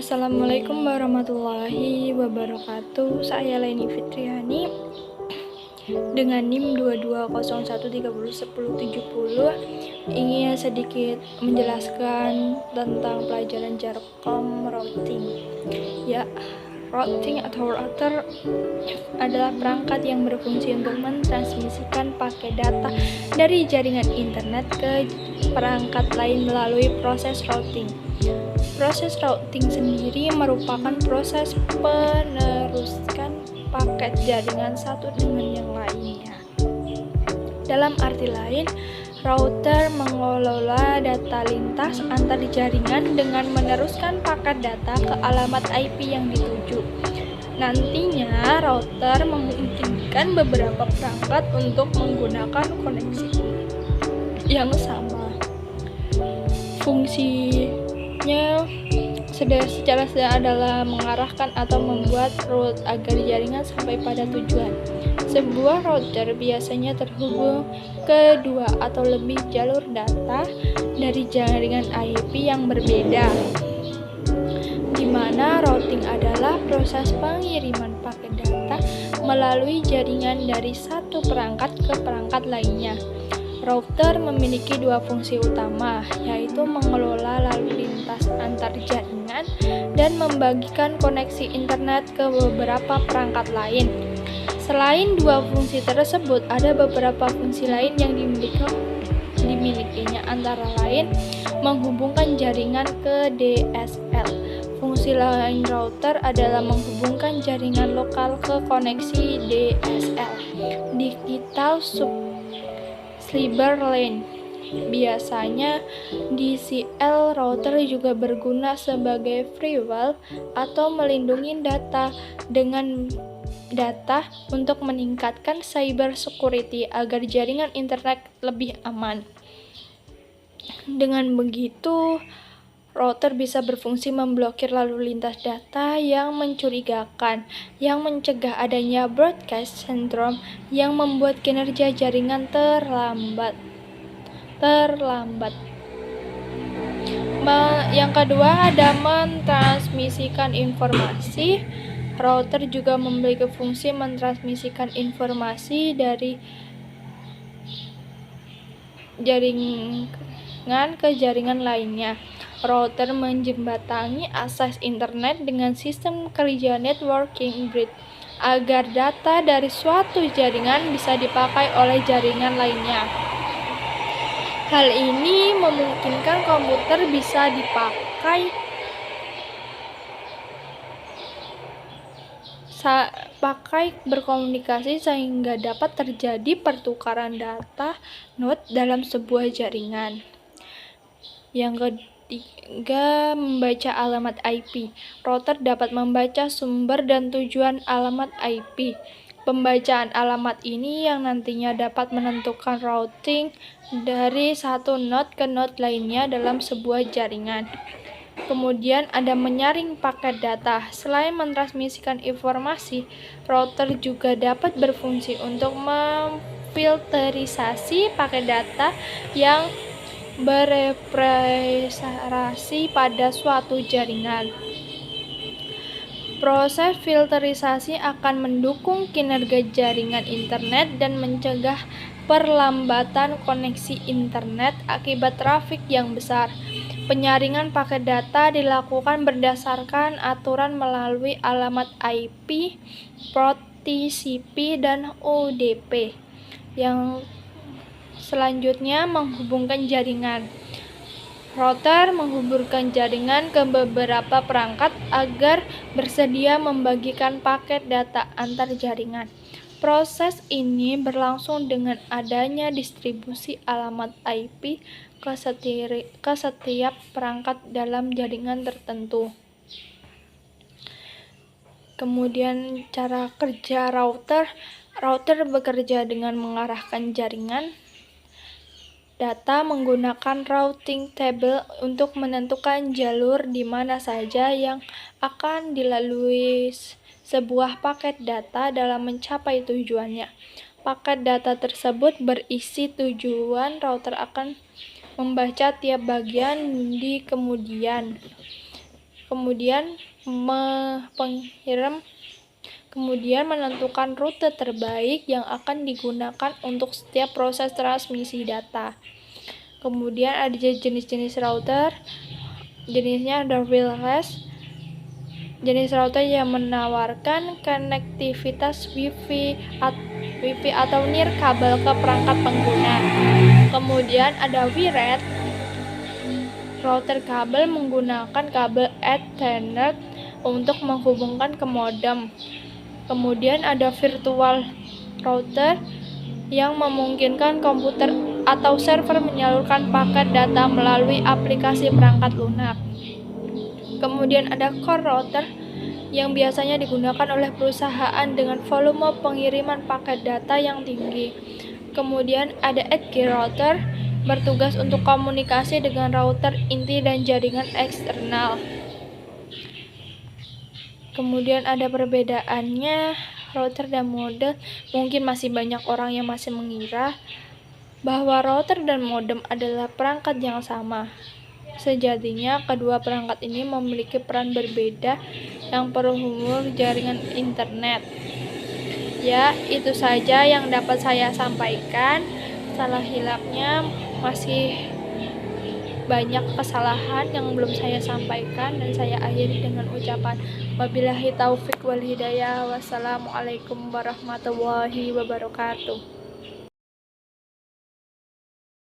Assalamualaikum warahmatullahi wabarakatuh. Saya Leni Fitriani dengan NIM 2201301070 ingin sedikit menjelaskan tentang pelajaran Jarkom routing. Ya, routing atau router adalah perangkat yang berfungsi untuk mentransmisikan paket data dari jaringan internet ke perangkat lain melalui proses routing. Proses routing sendiri merupakan proses peneruskan paket jaringan satu dengan yang lainnya. Dalam arti lain, router mengelola data lintas antar jaringan dengan meneruskan paket data ke alamat IP yang dituju. Nantinya, router memungkinkan beberapa perangkat untuk menggunakan koneksi yang sama. Fungsinya secara sederhana adalah mengarahkan atau membuat route agar jaringan sampai pada tujuan. Sebuah router biasanya terhubung ke dua atau lebih jalur data dari jaringan IP yang berbeda, di mana routing adalah proses pengiriman paket data melalui jaringan dari satu perangkat ke perangkat lainnya. Router memiliki dua fungsi utama, yaitu mengelola lalu lintas antar jaringan dan membagikan koneksi internet ke beberapa perangkat lain. Selain dua fungsi tersebut, ada beberapa fungsi lain yang dimilikinya, antara lain menghubungkan jaringan ke DSL. Fungsi lain router adalah menghubungkan jaringan lokal ke koneksi DSL, Digital Subscriber Line. Biasanya DCL router juga berguna sebagai firewall atau melindungi data untuk meningkatkan cyber security agar jaringan internet lebih aman. Dengan begitu, router bisa berfungsi memblokir lalu lintas data yang mencurigakan, yang mencegah adanya broadcast syndrome yang membuat kinerja jaringan terlambat. Yang kedua ada mentransmisikan informasi. Router juga memiliki fungsi mentransmisikan informasi dari jaringan ke jaringan lainnya. Router menjembatani akses internet dengan sistem kerja networking bridge agar data dari suatu jaringan bisa dipakai oleh jaringan lainnya. Hal ini memungkinkan komputer bisa dipakai berkomunikasi sehingga dapat terjadi pertukaran data node dalam sebuah jaringan. Yang ketiga, membaca alamat IP. Router dapat membaca sumber dan tujuan alamat IP. Pembacaan alamat ini yang nantinya dapat menentukan routing dari satu node ke node lainnya dalam sebuah jaringan. Kemudian ada menyaring paket data. Selain mentransmisikan informasi, router juga dapat berfungsi untuk memfilterisasi paket data yang berepresentasi pada suatu jaringan. Proses filterisasi akan mendukung kinerja jaringan internet dan mencegah perlambatan koneksi internet akibat trafik yang besar. Penyaringan paket data dilakukan berdasarkan aturan melalui alamat IP, port TCP, dan UDP. Yang selanjutnya menghubungkan jaringan. Router menghubungkan jaringan ke beberapa perangkat agar bersedia membagikan paket data antar jaringan. Proses ini berlangsung dengan adanya distribusi alamat IP ke setiap perangkat dalam jaringan tertentu. Kemudian cara kerja router bekerja dengan mengarahkan jaringan data menggunakan routing table untuk menentukan jalur di mana saja yang akan dilalui sebuah paket data dalam mencapai tujuannya. Paket data tersebut berisi tujuan. Router akan membaca tiap bagian di kemudian. kemudian pengirim kemudian menentukan rute terbaik yang akan digunakan untuk setiap proses transmisi data. Kemudian ada jenis-jenis router. Jenisnya ada wireless, jenis router yang menawarkan konektivitas Wi-Fi atau nirkabel ke perangkat pengguna. Kemudian ada wired, router kabel menggunakan kabel Ethernet untuk menghubungkan ke modem. Kemudian ada virtual router yang memungkinkan komputer atau server menyalurkan paket data melalui aplikasi perangkat lunak. Kemudian ada core router yang biasanya digunakan oleh perusahaan dengan volume pengiriman paket data yang tinggi. Kemudian ada edge router, bertugas untuk komunikasi dengan router inti dan jaringan eksternal. Kemudian ada perbedaannya, router dan modem. Mungkin masih banyak orang yang masih mengira bahwa router dan modem adalah perangkat yang sama. Sejatinya, kedua perangkat ini memiliki peran berbeda yang berhubungan jaringan internet. Ya, itu saja yang dapat saya sampaikan. Salah hilapnya masih banyak kesalahan yang belum saya sampaikan, dan saya akhiri dengan ucapan wabillahi taufik wal hidayah. Wassalamualaikum warahmatullahi wabarakatuh.